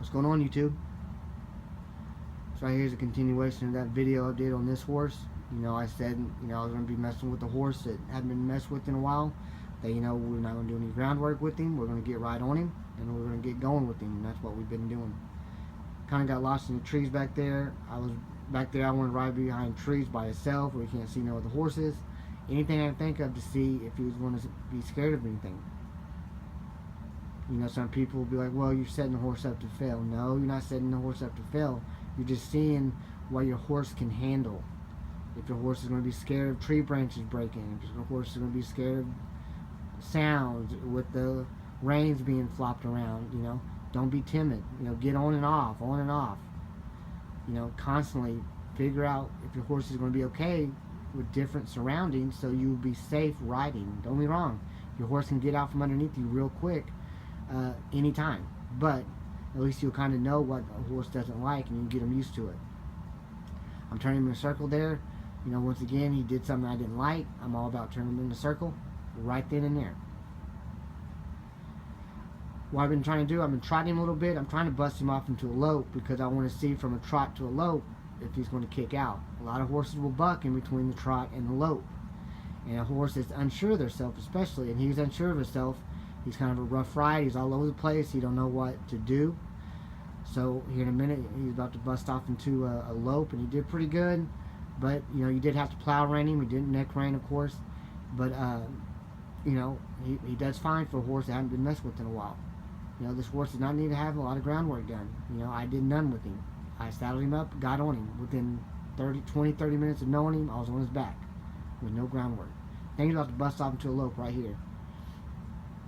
What's going on, YouTube? So right here's a continuation of that video I did on this horse. I said, I was going to be messing with the horse that hadn't been messed with in a while. That, we're not going to do any groundwork with him. We're going to get right on him, and we're going to get going with him, and that's what we've been doing. Kind of got lost in the trees back there. I wanted to ride behind trees by itself where you can't see no other horses. Anything I could think of to see if he was going to be scared of anything. Some people will be like, well, you're setting the horse up to fail. No, you're not setting the horse up to fail. You're just seeing what your horse can handle. If your horse is going to be scared of tree branches breaking, if your horse is going to be scared of sounds with the reins being flopped around, don't be timid. Get on and off, on and off. Constantly figure out if your horse is going to be okay with different surroundings so you'll be safe riding. Don't be wrong. Your horse can get out from underneath you real quick anytime. But at least you'll kind of know what a horse doesn't like and you can get him used to it. I'm turning him in a circle there. Once again, he did something I didn't like. I'm all about turning him in a circle right then and there. What I've been trying to do, I've been trotting him a little bit. I'm trying to bust him off into a lope because I want to see from a trot to a lope if he's going to kick out. A lot of horses will buck in between the trot and the lope. And a horse is unsure of themselves especially, and he's unsure of himself. He's kind of a rough ride. He's all over the place. He don't know what to do. So here in a minute, he's about to bust off into a lope, and he did pretty good. But, you did have to plow rein him. He didn't neck rein, of course. But, he does fine for a horse that hadn't been messed with in a while. This horse did not need to have a lot of groundwork done. I did none with him. I saddled him up, got on him. Within 30 minutes of knowing him, I was on his back with no groundwork. Then he's about to bust off into a lope right here.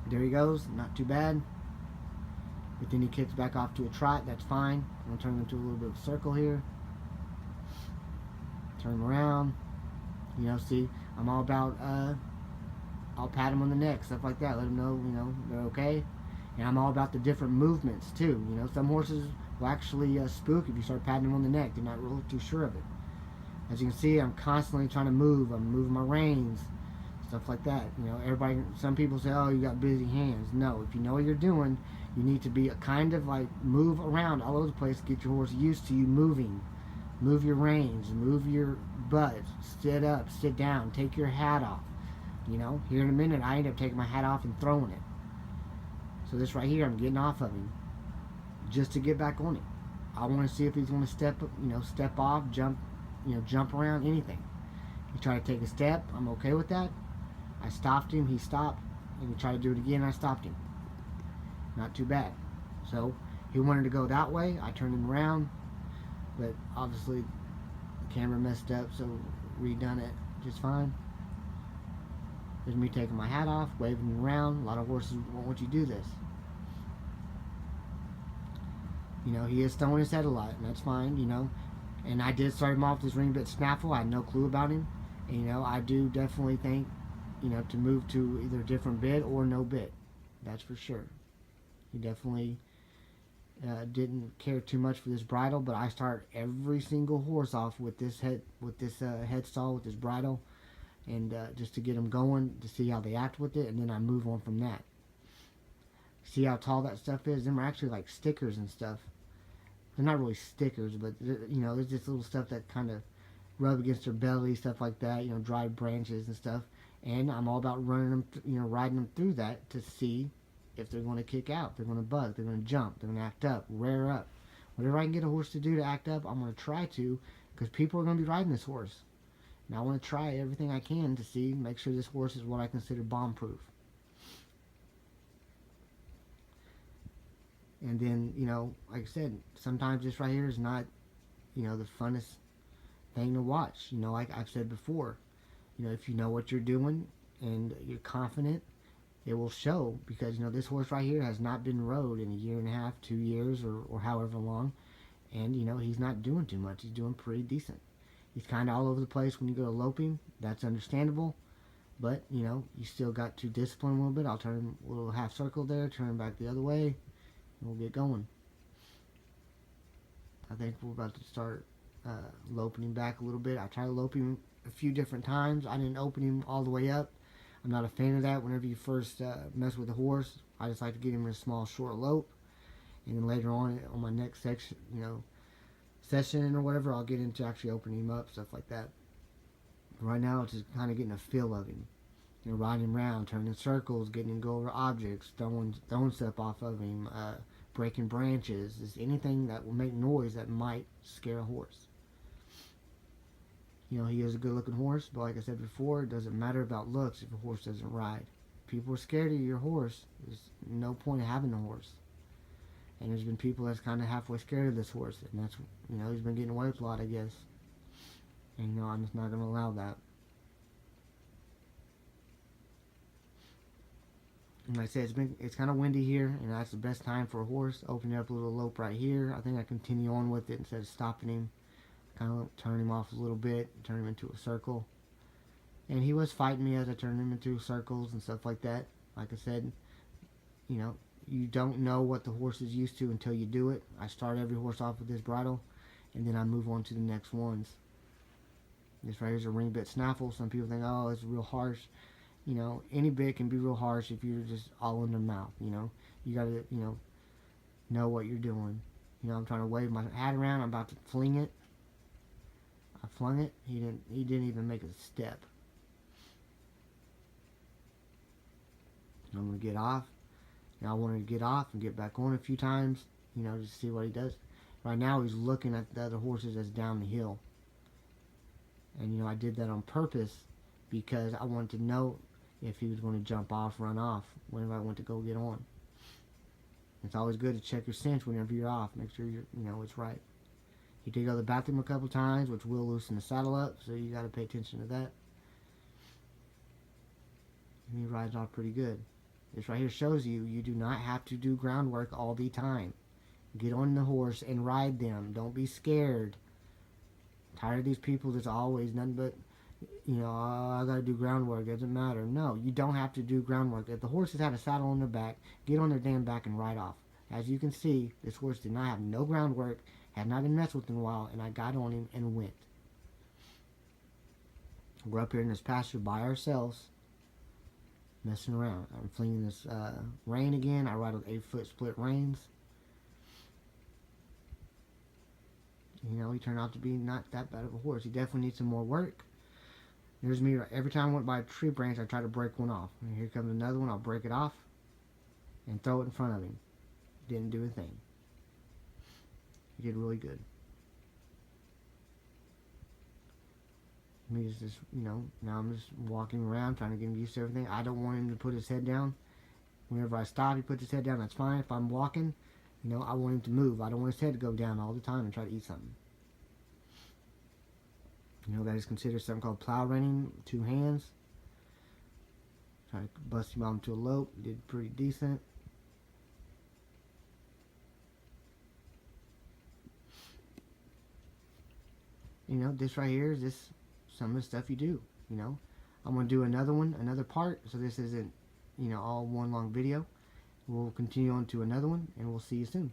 There he goes, not too bad. But then he kicks back off to a trot, that's fine. I'm going to turn him into a little bit of a circle here. Turn him around. See, I'm all about, I'll pat him on the neck, stuff like that. Let him know, they're okay. And I'm all about the different movements, too. Some horses will actually spook if you start patting them on the neck. They're not really too sure of it. As you can see, I'm constantly trying to move. I'm moving my reins, stuff like that. Some people say, oh, you got busy hands. No, if you know what you're doing, you need to be a kind of like move around all over the place to get your horse used to you moving. Move your reins, move your butt, sit up, sit down, take your hat off. Here in a minute, I end up taking my hat off and throwing it. So this right here, I'm getting off of him just to get back on him. I want to see if he's going to step off, jump, jump around, anything. He tried to take a step. I'm okay with that. I stopped him. He stopped. And he tried to do it again. I stopped him. Not too bad. So he wanted to go that way. I turned him around. But obviously the camera messed up, so redone it just fine. There's me taking my hat off, waving him around. A lot of horses won't want you to do this. He is throwing his head a lot, and that's fine, And I did start him off this ring bit snaffle. I had no clue about him. And, I do definitely think, to move to either a different bit or no bit. That's for sure. He definitely didn't care too much for this bridle, but I start every single horse off with this head stall, with this bridle, and just to get them going, to see how they act with it, and then I move on from that. See how tall that stuff is? Them are actually like stickers and stuff. They're not really stickers, but it's just little stuff that kind of rub against their belly, stuff like that. Dry branches and stuff. And I'm all about running them, riding them through that to see if they're going to kick out, they're going to bug, they're going to jump, they're going to act up, rear up. Whatever I can get a horse to do to act up, I'm going to try to, because people are going to be riding this horse. And I want to try everything I can to see, make sure this horse is what I consider bomb-proof. And then, like I said, sometimes this right here is not, the funnest thing to watch. Like I've said before, if you know what you're doing and you're confident, it will show, because this horse right here has not been rode in a year and a half, 2 years, or however long, and he's not doing too much. He's doing pretty decent. He's kind of all over the place when you go to lope him. That's understandable, but you still got to discipline a little bit. I'll turn him a little half circle there, turn him back the other way, and we'll get going. I think we're about to start loping him back a little bit. I tried to lope him a few different times. I didn't open him all the way up. I'm not a fan of that whenever you first mess with a horse. I just like to get him in a small, short lope. And then later on my next section, session or whatever, I'll get into actually opening him up, stuff like that. Right now, it's just kind of getting a feel of him. Riding him around, turning circles, getting him to go over objects, throwing stuff off of him, breaking branches, just anything that will make noise that might scare a horse. He is a good-looking horse, but like I said before, it doesn't matter about looks if a horse doesn't ride. If people are scared of your horse, there's no point in having a horse. And there's been people that's kind of halfway scared of this horse, and that's, he's been getting away with a lot, I guess. And, I'm just not going to allow that. And like I said, it's kind of windy here, and that's the best time for a horse. Opening up a little lope right here. I think I continue on with it instead of stopping him. Kind of turn him off a little bit, turn him into a circle. And he was fighting me as I turned him into circles and stuff like that. Like I said, you don't know what the horse is used to until you do it. I start every horse off with this bridle, and then I move on to the next ones. This right here is a ring bit snaffle. Some people think, oh, it's real harsh. Any bit can be real harsh if you're just all in their mouth. You gotta, know what you're doing. I'm trying to wave my hat around. I'm about to fling it. I flung it. He didn't even make a step. I'm gonna get off. Now I want to get off and get back on a few times, just to see what he does. Right now he's looking at the other horses that's down the hill. And, I did that on purpose because I wanted to know if he was going to jump off, run off, whenever I went to go get on. It's always good to check your cinch whenever you're off. Make sure it's right. He did go to the bathroom a couple times, which will loosen the saddle up, so you got to pay attention to that. And he rides off pretty good. This right here shows you do not have to do groundwork all the time. Get on the horse and ride them. Don't be scared. I'm tired of these people that's always nothing but, oh, I gotta do groundwork. It doesn't matter. No, you don't have to do groundwork. If the horse has had a saddle on their back, get on their damn back and ride off. As you can see, this horse did not have no groundwork, had not been messed with in a while, and I got on him and went. We're up here in this pasture by ourselves, messing around. I'm flinging this rein again. I ride with 8-foot split reins. He turned out to be not that bad of a horse. He definitely needs some more work. There's me. Every time I went by a tree branch, I try to break one off. And here comes another one. I'll break it off and throw it in front of him. Didn't do a thing. He did really good. Me just, now I'm just walking around trying to get him used to everything. I don't want him to put his head down. Whenever I stop, he puts his head down. That's fine. If I'm walking, I want him to move. I don't want his head to go down all the time and try to eat something. That is considered something called plow running, 2 hands. Try to bust him out into a lope. Did pretty decent. This right here is just some of the stuff you do. I'm going to do another part, so this isn't, all one long video. We'll continue on to another one, and we'll see you soon.